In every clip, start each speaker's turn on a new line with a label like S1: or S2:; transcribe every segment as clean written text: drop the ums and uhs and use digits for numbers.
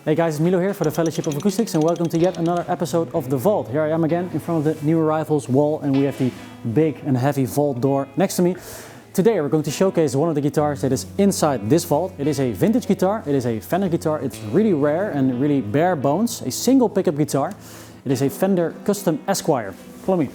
S1: Hey guys, it's Milo here for the Fellowship of Acoustics and welcome to yet another episode of The Vault. Here I am again in front of the new arrivals wall and we have the big and heavy vault door next to me. Today we're going to showcase one of the guitars that is inside this vault. It is a vintage guitar, it is a Fender guitar, it's really rare and really bare bones, a single pickup guitar. It is a Fender Custom Esquire. Follow me.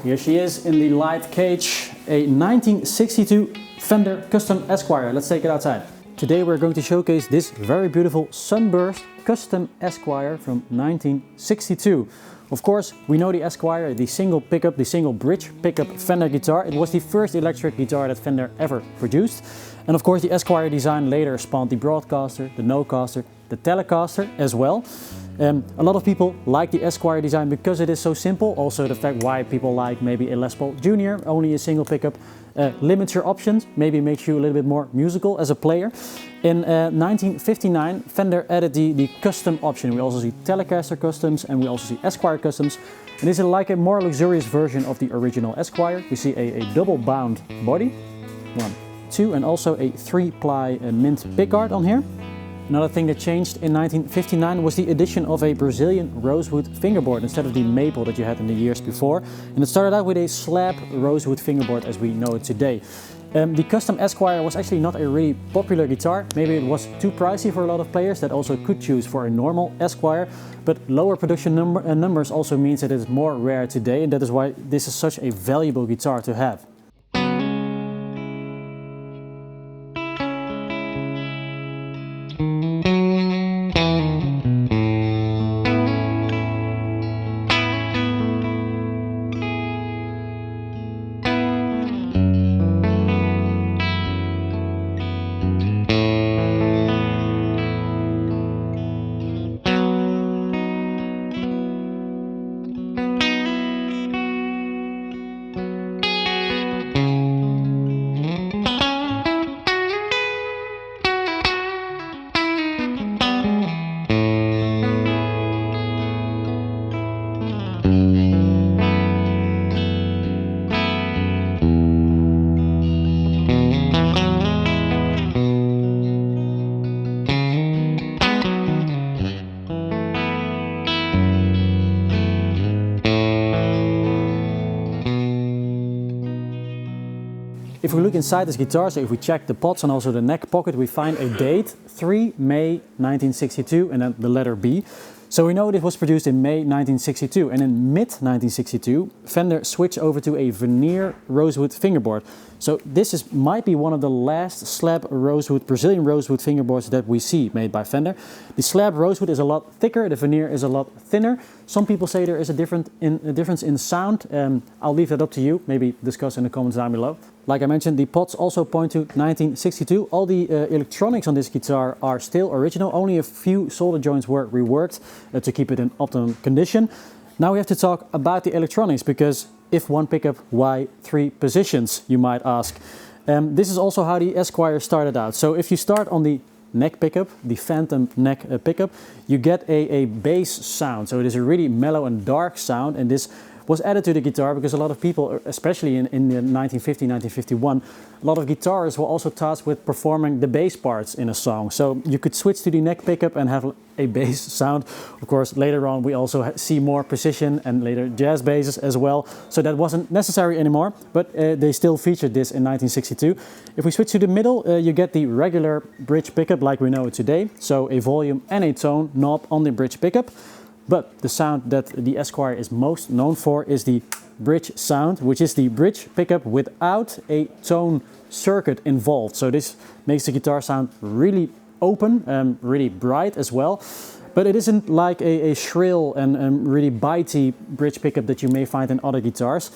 S1: Here she is in the light cage, a 1962 Fender Custom Esquire. Let's take it outside. Today we're going to showcase this very beautiful Sunburst Custom Esquire from 1962. Of course, we know the Esquire, the single pickup, the single bridge pickup Fender guitar. It was the first electric guitar that Fender ever produced. And of course the Esquire design later spawned the Broadcaster, the Nocaster, the Telecaster as well. A lot of people like the Esquire design because it is so simple. Also the fact why people like maybe a Les Paul Junior, only a single pickup, limits your options, maybe makes you a little bit more musical as a player. In 1959, Fender added the custom option. We also see Telecaster Customs and we also see Esquire Customs. And this is like a more luxurious version of the original Esquire. We see a double bound body, 1, 2, and also a 3-ply mint pickguard on here. Another thing that changed in 1959 was the addition of a Brazilian rosewood fingerboard instead of the maple that you had in the years before. And it started out with a slab rosewood fingerboard as we know it today. The Custom Esquire was actually not a really popular guitar. Maybe it was too pricey for a lot of players that also could choose for a normal Esquire. But lower production numbers also means that it is more rare today, and that is why this is such a valuable guitar to have. If we look inside this guitar, so if we check the pots and also the neck pocket, we find a date, 3 May 1962, and then the letter B. So we know it was produced in May 1962, and in mid-1962, Fender switched over to a veneer rosewood fingerboard. So this might be one of the last slab rosewood, Brazilian rosewood fingerboards that we see made by Fender. The slab rosewood is a lot thicker, the veneer is a lot thinner. Some people say there is a difference in sound. I'll leave that up to you, maybe discuss in the comments down below. Like I mentioned, the pots also point to 1962. All the electronics on this guitar are still original. Only a few solder joints were reworked to keep it in optimum condition. Now we have to talk about the electronics, because if one pickup, why 3 positions, you might ask. This is also how the Esquire started out. So if you start on the neck pickup, the phantom neck pickup, you get a bass sound. So it is a really mellow and dark sound, and this was added to the guitar because a lot of people, especially in 1950, 1951, a lot of guitarists were also tasked with performing the bass parts in a song. So you could switch to the neck pickup and have a bass sound. Of course, later on we also see more precision and later jazz basses as well. So that wasn't necessary anymore, but they still featured this in 1962. If we switch to the middle, you get the regular bridge pickup like we know it today. So a volume and a tone knob on the bridge pickup. But the sound that the Esquire is most known for is the bridge sound, which is the bridge pickup without a tone circuit involved. So this makes the guitar sound really open, really bright as well. But it isn't like a shrill and really bitey bridge pickup that you may find in other guitars.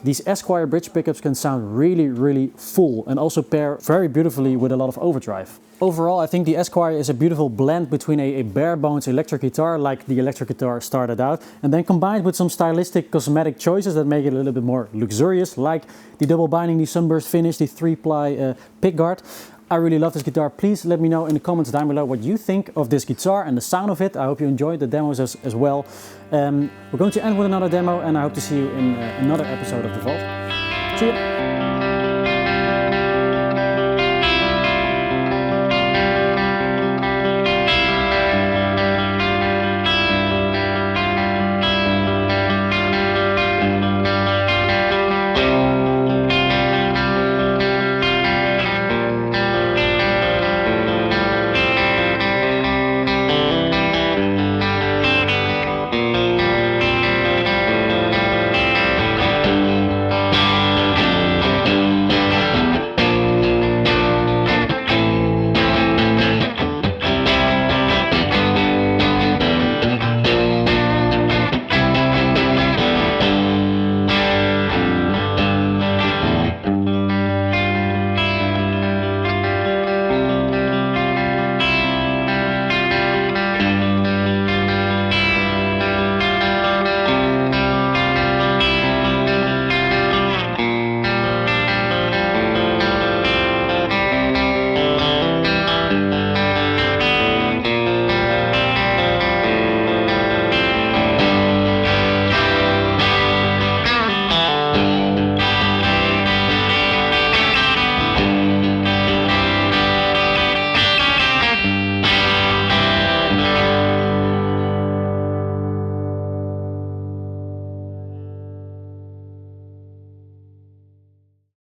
S1: These Esquire bridge pickups can sound really, really full and also pair very beautifully with a lot of overdrive. Overall, I think the Esquire is a beautiful blend between a bare bones electric guitar, like the electric guitar started out, and then combined with some stylistic cosmetic choices that make it a little bit more luxurious, like the double binding, the sunburst finish, the 3-ply pickguard. I really love this guitar. Please let me know in the comments down below what you think of this guitar and the sound of it. I hope you enjoyed the demos as well. We're going to end with another demo, and I hope to see you in another episode of The Vault. See ya!